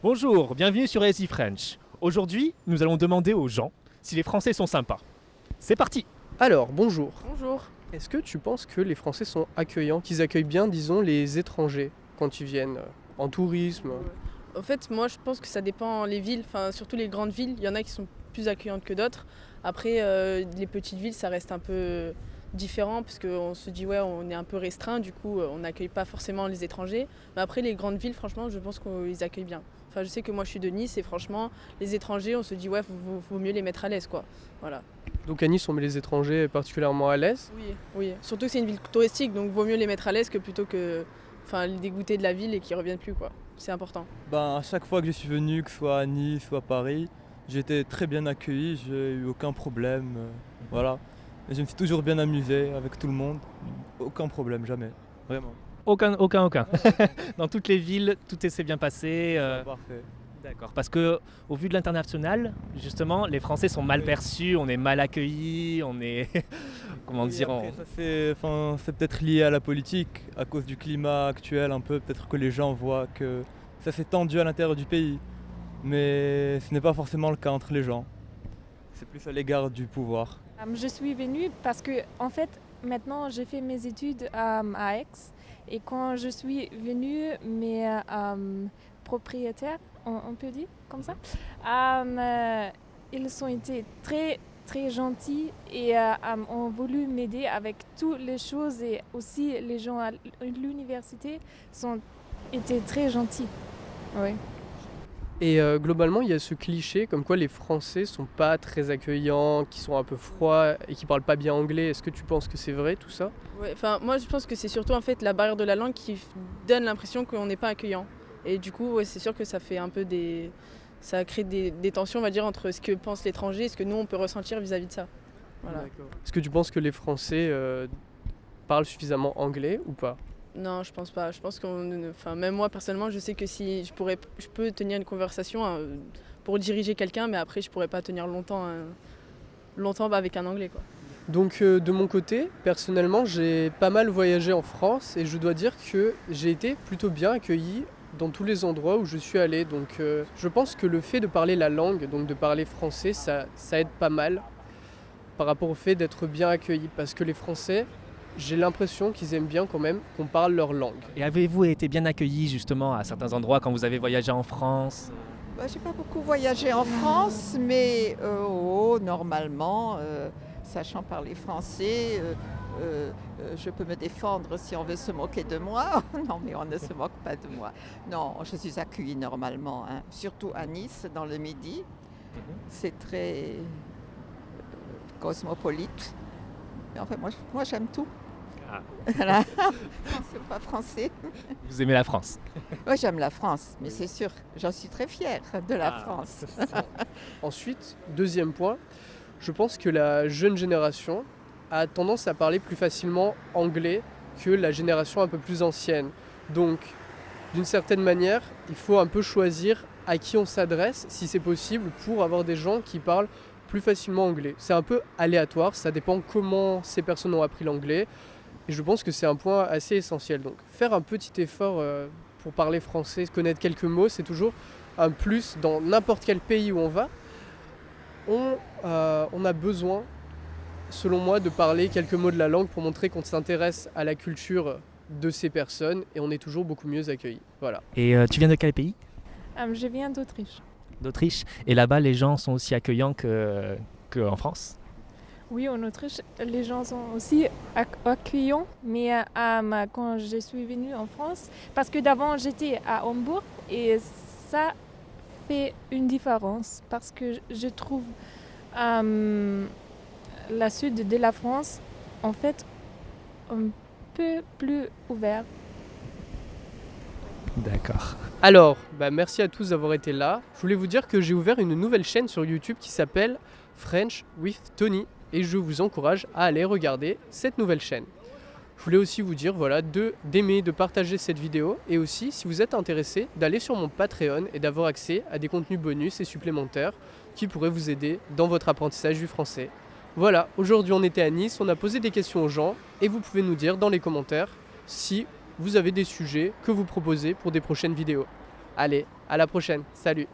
Bonjour, bienvenue sur Easy French. Aujourd'hui, nous allons demander aux gens si les Français sont sympas. C'est parti. Alors, bonjour. Bonjour. Est-ce que tu penses que les Français sont accueillants, qu'ils accueillent bien, disons, les étrangers quand ils viennent en tourisme? En fait, moi je pense que ça dépend les villes, enfin surtout les grandes villes, il y en a qui sont plus accueillantes que d'autres. Après, les petites villes, ça reste un peu différent parce qu'on se dit ouais, on est un peu restreint, du coup on n'accueille pas forcément les étrangers. Mais après, les grandes villes, franchement, je pense qu'ils accueillent bien. Enfin, je sais que moi je suis de Nice et franchement, les étrangers, on se dit ouais, vaut mieux les mettre à l'aise quoi. Voilà. Donc à Nice, on met les étrangers particulièrement à l'aise. Oui. Surtout que c'est une ville touristique, donc vaut mieux les mettre à l'aise que plutôt que les dégoûter de la ville et qu'ils reviennent plus quoi. C'est important. À chaque fois que je suis venu, que ce soit à Nice ou à Paris, j'ai été très bien accueilli, j'ai eu aucun problème. Voilà. Et je me suis toujours bien amusé avec tout le monde. Aucun problème, jamais. Vraiment. Aucun. Dans toutes les villes, tout s'est bien passé. Parfait. D'accord. Parce que, au vu de l'international, justement, les Français sont mal perçus, on est mal accueillis, on est. Comment dire Après, c'est peut-être lié à la politique, à cause du climat actuel un peu. Peut-être que les gens voient que ça s'est tendu à l'intérieur du pays. Mais ce n'est pas forcément le cas entre les gens. C'est plus à l'égard du pouvoir. Je suis venue parce que, en fait, maintenant j'ai fait mes études à Aix. Et quand je suis venue, mes propriétaires, on peut dire comme ça, ils ont été très très gentils et ont voulu m'aider avec toutes les choses, et aussi les gens à l'université étaient très gentils. Oui. Et globalement, il y a ce cliché comme quoi les Français sont pas très accueillants, qui sont un peu froids et qui parlent pas bien anglais. Est-ce que tu penses que c'est vrai tout ça? Ouais, moi je pense que c'est surtout en fait la barrière de la langue qui donne l'impression qu'on n'est pas accueillant. Et du coup, c'est sûr que ça fait un peu ça crée des tensions, on va dire, entre ce que pense l'étranger et ce que nous on peut ressentir vis-à-vis de ça. Voilà. Est-ce que tu penses que les Français parlent suffisamment anglais ou pas? Non, je pense pas. Je pense même moi personnellement, je sais que si je peux tenir une conversation pour diriger quelqu'un, mais après je pourrais pas tenir longtemps avec un anglais quoi. Donc de mon côté, personnellement, j'ai pas mal voyagé en France et je dois dire que j'ai été plutôt bien accueilli dans tous les endroits où je suis allé. Donc je pense que le fait de parler la langue, donc de parler français, ça aide pas mal par rapport au fait d'être bien accueilli. Parce que les Français, j'ai l'impression qu'ils aiment bien quand même qu'on parle leur langue. Et avez-vous été bien accueillis justement à certains endroits quand vous avez voyagé en France? J'ai pas beaucoup voyagé en France, mais normalement, sachant parler français, je peux me défendre si on veut se moquer de moi. Non, mais on ne se moque pas de moi. Non, je suis accueillie normalement, hein. Surtout à Nice, dans le Midi. C'est très cosmopolite. Mais enfin, moi j'aime tout. Ah. Voilà. C'est pas français. Vous aimez la France? Oui, j'aime la France, mais c'est sûr, j'en suis très fière de la France. Ensuite, deuxième point, je pense que la jeune génération a tendance à parler plus facilement anglais que la génération un peu plus ancienne. Donc, d'une certaine manière, il faut un peu choisir à qui on s'adresse, si c'est possible, pour avoir des gens qui parlent plus facilement anglais. C'est un peu aléatoire, ça dépend comment ces personnes ont appris l'anglais. Et je pense que c'est un point assez essentiel. Donc faire un petit effort pour parler français, connaître quelques mots, c'est toujours un plus dans n'importe quel pays où on va. On a besoin, selon moi, de parler quelques mots de la langue pour montrer qu'on s'intéresse à la culture de ces personnes, et on est toujours beaucoup mieux accueillis. Voilà. Et tu viens de quel pays? Je viens d'Autriche. D'Autriche. Et là-bas, les gens sont aussi accueillants qu'en France? Oui, en Autriche, les gens sont aussi accueillants, mais quand je suis venue en France, parce que d'avant j'étais à Hambourg, et ça fait une différence, parce que je trouve la sud de la France, en fait, un peu plus ouvert. D'accord. Alors, merci à tous d'avoir été là. Je voulais vous dire que j'ai ouvert une nouvelle chaîne sur YouTube qui s'appelle French with Tony, et je vous encourage à aller regarder cette nouvelle chaîne. Je voulais aussi vous dire d'aimer, de partager cette vidéo, et aussi, si vous êtes intéressé, d'aller sur mon Patreon et d'avoir accès à des contenus bonus et supplémentaires qui pourraient vous aider dans votre apprentissage du français. Voilà, aujourd'hui on était à Nice, on a posé des questions aux gens, et vous pouvez nous dire dans les commentaires si vous avez des sujets que vous proposez pour des prochaines vidéos. Allez, À la prochaine, salut.